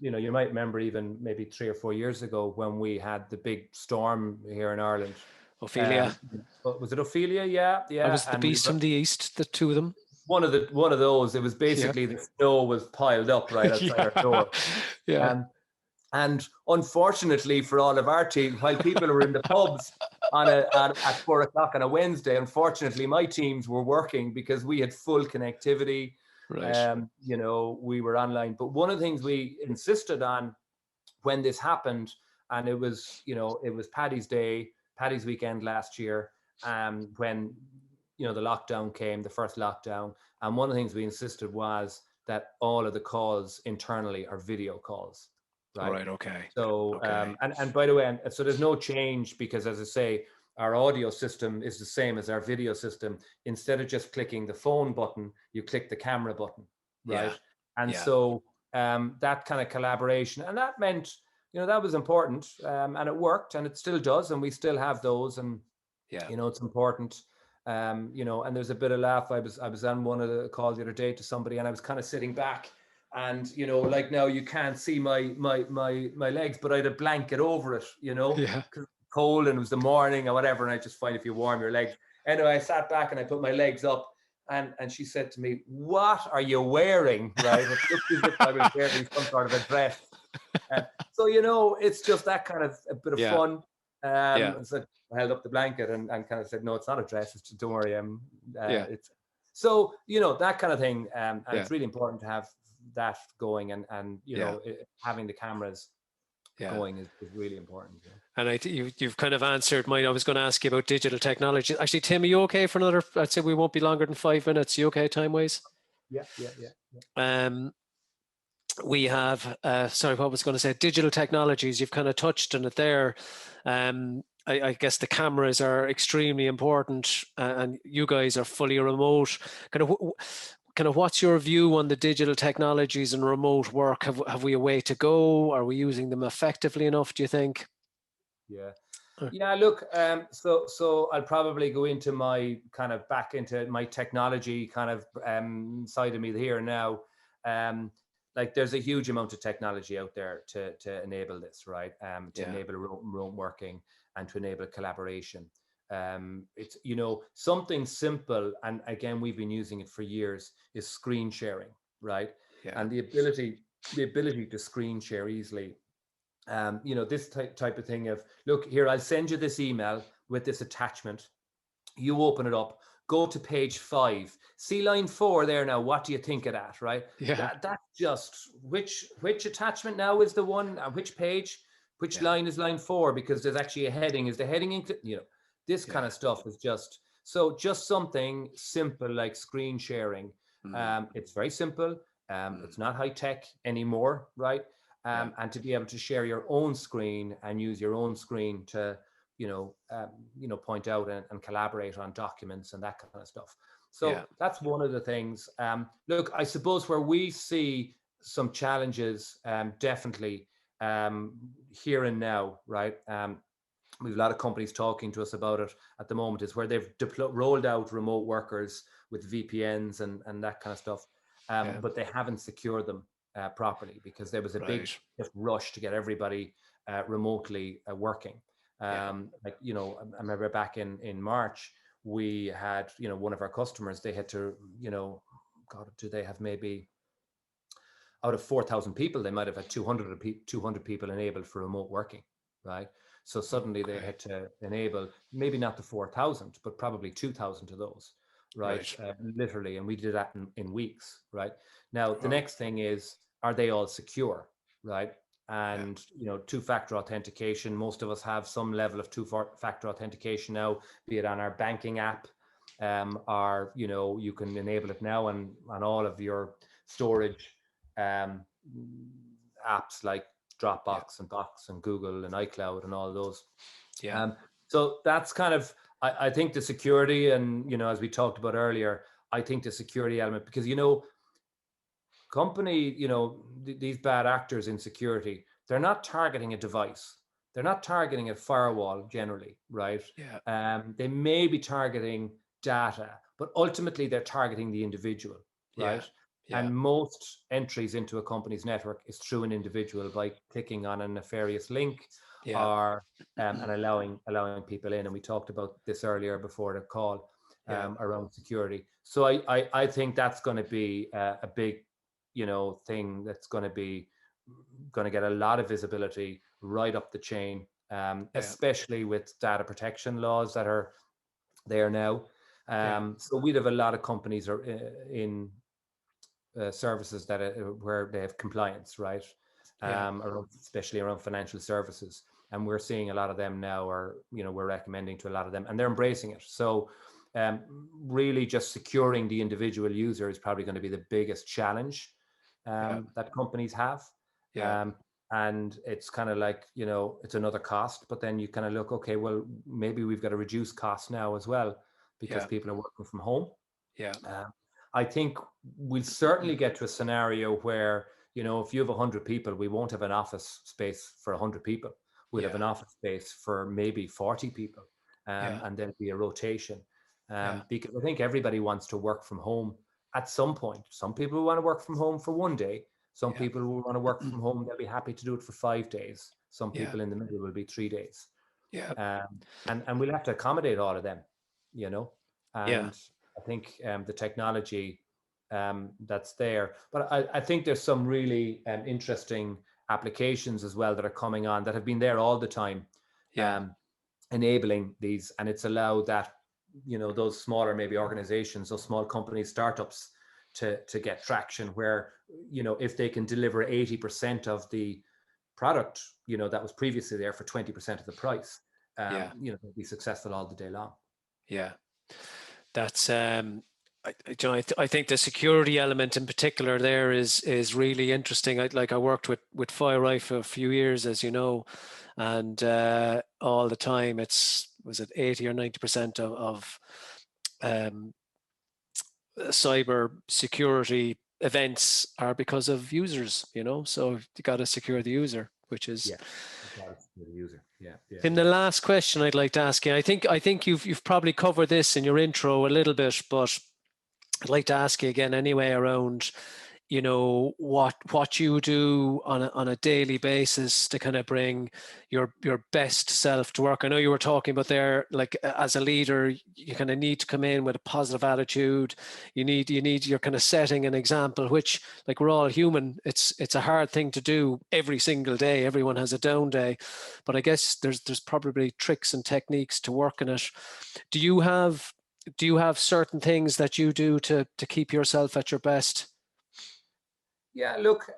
you might remember even maybe 3 or 4 years ago when we had the big storm here in Ireland. Ophelia. Was it Ophelia? Yeah. I was the beast from the east, the two of them. One of those. It was basically the snow was piled up right outside our door. Yeah. And unfortunately for all of our team, while people were in the pubs at 4 o'clock on a Wednesday, unfortunately my teams were working because we had full connectivity. Right. We were online. But one of the things we insisted on when this happened, and it was Paddy's weekend last year, when the lockdown came, the first lockdown, and one of the things we insisted was that all of the calls internally are video calls. Right. Okay. So, and by the way, so there's no change because, as I say, our audio system is the same as our video system. Instead of just clicking the phone button, you click the camera button, right? Yeah. And so that kind of collaboration, and that meant, that was important, and it worked, and it still does, and we still have those, and it's important. And there's a bit of laugh. I was on one of the calls the other day to somebody, and I was kind of sitting back. And like now you can't see my legs, but I had a blanket over it, because it's cold and it was the morning or whatever. And I just find if you warm your legs. Anyway, I sat back and I put my legs up, and she said to me, "What are you wearing?" Right? It looked as if I was wearing some sort of a dress. So it's just that kind of a bit of fun. So I held up the blanket and kind of said, "No, it's not a dress. It's just, don't worry." It's so that kind of thing, and it's really important to have that going, and having the cameras going is really important. And you've kind of answered mine. I was going to ask you about digital technology. Actually, Tim, are you okay for another? I'd say we won't be longer than 5 minutes. You okay time wise? Yeah. We have sorry, what was going to say? Digital technologies. You've kind of touched on it there. I guess the cameras are extremely important, and you guys are fully remote. Kind of what's your view on the digital technologies and remote work? Have we a way to go? Are we using them effectively enough, do you think? Yeah, look, so I'll probably go into back into my technology kind of side of me here and now. Like there's a huge amount of technology out there to enable this, right? To enable remote working and to enable collaboration. It's something simple, and again we've been using it for years, is screen sharing, right? And the ability to screen share easily. This type of thing of, look here, I'll send you this email with this attachment. You open it up, go to page 5, see line 4 there now. What do you think of that, right? That's just which attachment now is the one, which page, which line is line 4, because there's actually a heading. Is the heading included? This kind of stuff is just something simple like screen sharing. It's very simple. It's not high tech anymore, right? And to be able to share your own screen and use your own screen to, point out and collaborate on documents and that kind of stuff. So that's one of the things. Look, I suppose where we see some challenges, definitely here and now, right? We have a lot of companies talking to us about it at the moment, is where they've rolled out remote workers with VPNs and that kind of stuff, but they haven't secured them properly, because there was a big rush to get everybody remotely working. I remember back in March, we had, one of our customers, they had to, God, do they have maybe out of 4,000 people, they might have had 200 people enabled for remote working, right? So suddenly they had to enable maybe not the 4,000, but probably 2,000 of those, right? Literally, and we did that in weeks, right? Now, the next thing is, are they all secure, right? And, two-factor authentication, most of us have some level of two-factor authentication now, be it on our banking app, or, you can enable it now on all of your storage apps like Dropbox and Box and Google and iCloud and all of those. So that's kind of, I think the security, and as we talked about earlier, I think the security element, because company, these bad actors in security, they're not targeting a device. They're not targeting a firewall generally, right? Yeah. They may be targeting data, but ultimately they're targeting the individual, right? Yeah. And most entries into a company's network is through an individual by clicking on a nefarious link, Yeah. or and allowing people in. And we talked about this earlier before the call, around security. So I think that's going to be a big thing that's going to get a lot of visibility right up the chain, especially with data protection laws that are there now. So we'd have a lot of companies are in services that where they have compliance, right? Especially around financial services, and we're seeing a lot of them now, or we're recommending to a lot of them, and they're embracing it. So really just securing the individual user is probably going to be the biggest challenge that companies have. And it's kind of like, it's another cost, but then you kind of look, okay, well, maybe we've got to reduce costs now as well, because people are working from home. I think we'll certainly get to a scenario where, if you have 100 people, we won't have an office space for 100 people. We'll have an office space for maybe 40 people, and there'll be a rotation. Because I think everybody wants to work from home at some point. Some people will want to work from home for one day. Some people will want to work from home. They'll be happy to do it for 5 days. Some people in the middle will be 3 days. And we'll have to accommodate all of them, and I think the technology that's there. But I think there's some really interesting applications as well that are coming on that have been there all the time, enabling these. And it's allowed that, those smaller maybe organizations, those small companies, startups, to get traction where, if they can deliver 80% of the product, that was previously there for 20% of the price, they'll be successful all the day long. That's I think the security element in particular there is really interesting. I worked with FireEye for a few years, as you know, and all the time was it 80 or 90% of cyber security events are because of users, so you got to secure the user, which is the user. Tim, the last question I'd like to ask you, I think you've probably covered this in your intro a little bit, but I'd like to ask you again anyway around what you do on a daily basis to kind of bring your best self to work. I know you were talking about there, like, as a leader, you kind of need to come in with a positive attitude. You're kind of setting an example, which, like, we're all human. It's a hard thing to do every single day. Everyone has a down day, but I guess there's probably tricks and techniques to work in it. Do you have certain things that you do to keep yourself at your best? Yeah, look,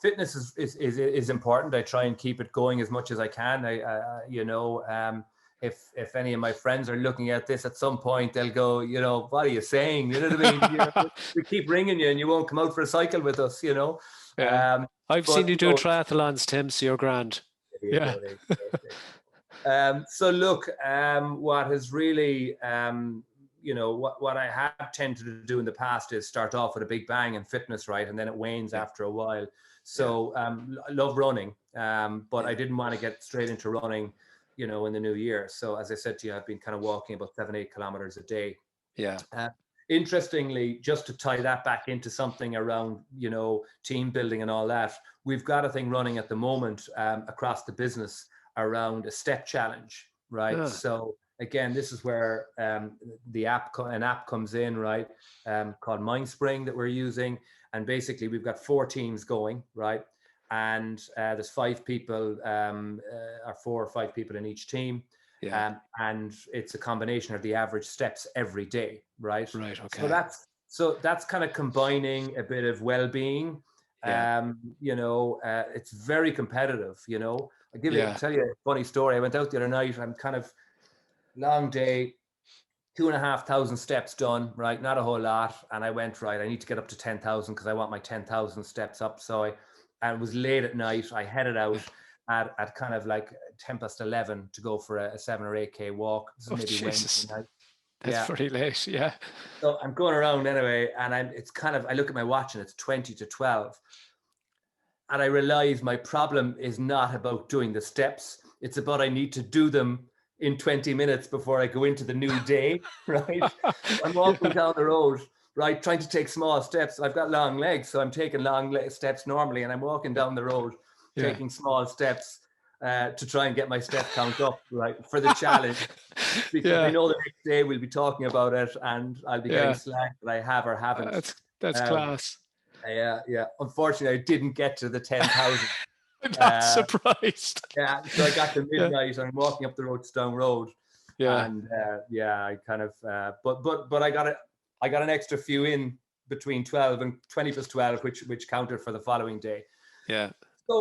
fitness is important. I try and keep it going as much as I can. If any of my friends are looking at this at some point, they'll go, what are you saying? You know what I mean? We keep ringing you and you won't come out for a cycle with us, I've seen you do triathlons, Tim, so you're grand. So look, what has really, what I have tended to do in the past is start off with a big bang in fitness, right? And then it wanes after a while. So I love running, but I didn't want to get straight into running, in the new year. So as I said to you, I've been kind of walking about 7-8 kilometers a day. Interestingly, just to tie that back into something around, team building and all that, we've got a thing running at the moment across the business around a step challenge, right? So again, this is where an app comes in, right, called MindSpring that we're using. And basically, we've got 4 teams going, right? And there's 5 people, or 4 or 5 people in each team. And it's a combination of the average steps every day, right? Right. Okay. So that's kind of combining a bit of well-being. It's very competitive. I'll tell you a funny story. I went out the other night. I'm kind of long day, 2,500 steps done, right? Not a whole lot. And I went, right, I need to get up to 10,000 because I want my 10,000 steps up. So I was late at night. I headed out at kind of like 11 to go for a 7 or 8K walk. This is maybe Jesus. Wednesday night. That's pretty late, yeah. So I'm going around anyway, and I look at my watch and it's 20 to 12. And I realize my problem is not about doing the steps. It's about I need to do them in 20 minutes before I go into the new day, right? I'm walking down the road, right, trying to take small steps. I've got long legs, so I'm taking long steps normally, and I'm walking down the road, taking small steps to try and get my step count up, right, for the challenge. Because I know the next day we'll be talking about it, and I'll be getting slack that I have or haven't. That's class. Yeah. Unfortunately, I didn't get to the 10,000. I'm not surprised. Yeah, so I got to midnight and I'm walking up the road to Stone Road. Yeah. And I kind of, but I got an extra few in between 12 and 20 plus 12, which counted for the following day. Yeah.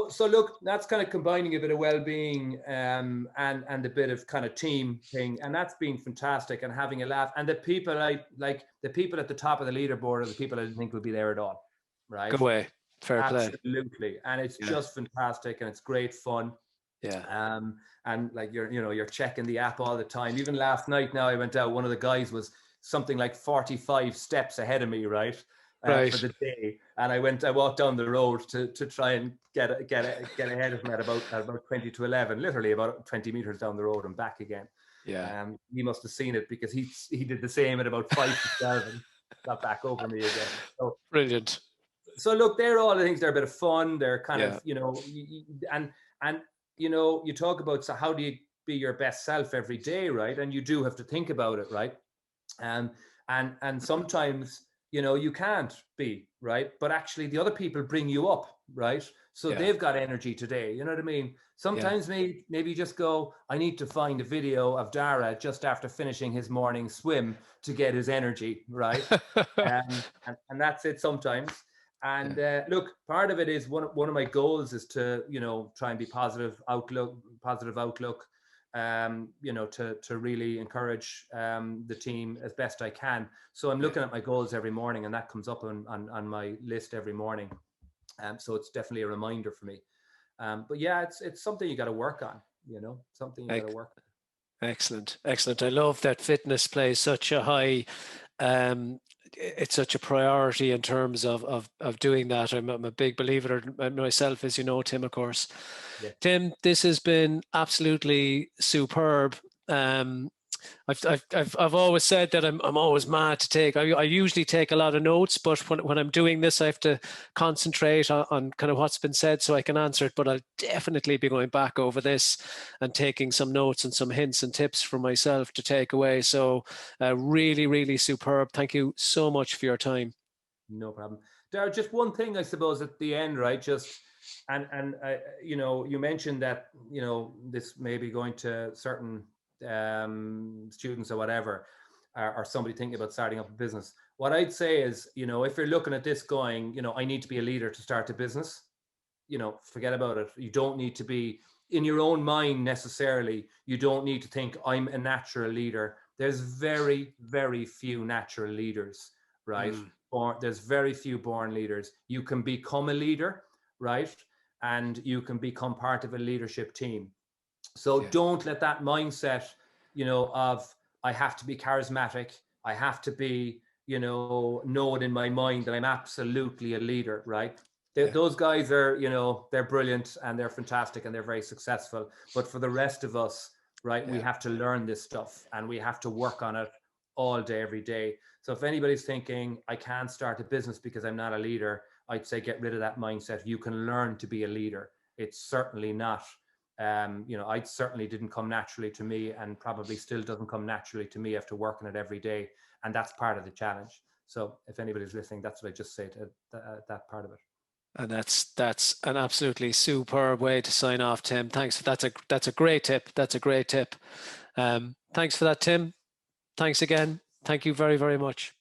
So look, that's kind of combining a bit of well-being and a bit of kind of team thing, and that's been fantastic, and having a laugh. And the people the people at the top of the leaderboard are the people I didn't think would be there at all, right? Go away, fair play. Absolutely, and it's just fantastic, and it's great fun. Yeah. And like you're checking the app all the time. Even last night, now I went out. One of the guys was something like 45 steps ahead of me, right? For the day, and I walked down the road to try and get ahead of him at about 20 to 11, literally about 20 meters down the road and back again. Yeah. He must have seen it, because he did the same at about 5 to 7 and got back over me again. So brilliant. So look, they're all the things. They're a bit of fun. They're kind of and you talk about, so how do you be your best self every day, right? And you do have to think about it, right? And sometimes you can't be, right? But actually the other people bring you up, right? So they've got energy today. You know what I mean? Sometimes maybe you just go, I need to find a video of Dara just after finishing his morning swim to get his energy, right? and that's it sometimes. And look, part of it is one of my goals is to, try and be positive outlook, to really encourage the team as best I can. So I'm looking at my goals every morning, and that comes up on my list every morning. So it's definitely a reminder for me. But yeah, it's something you got to work on, something you got to work on. Excellent. I love that fitness plays such a high, it's such a priority in terms of doing that. I'm a big believer myself, as you know, Tim, of course. Yeah. Tim, this has been absolutely superb. I've always said that I'm always mad to take. I usually take a lot of notes, but when I'm doing this, I have to concentrate on kind of what's been said so I can answer it. But I'll definitely be going back over this and taking some notes and some hints and tips for myself to take away. So really, really superb. Thank you so much for your time. No problem. Dara, just one thing, I suppose, at the end, right? Just and you mentioned that this may be going to certain students or whatever, or somebody thinking about starting up a business. What I'd say is, if you're looking at this going, I need to be a leader to start a business, forget about it. You don't need to be in your own mind necessarily. You don't need to think I'm a natural leader. There's very, very few natural leaders, right? There's very few born leaders. You can become a leader, right? And you can become part of a leadership team. So don't let that mindset, of I have to be charismatic. I have to be, know it in my mind that I'm absolutely a leader, right? Those guys are, they're brilliant and they're fantastic and they're very successful. But for the rest of us, right, we have to learn this stuff and we have to work on it all day, every day. So if anybody's thinking, I can't start a business because I'm not a leader, I'd say get rid of that mindset. You can learn to be a leader. It's certainly not. I certainly didn't come naturally to me, and probably still doesn't come naturally to me after working it every day. And that's part of the challenge. So if anybody's listening, that's what I just say to that part of it. And that's an absolutely superb way to sign off, Tim. Thanks. That's a great tip. That's a great tip. Thanks for that, Tim. Thanks again. Thank you very, very much.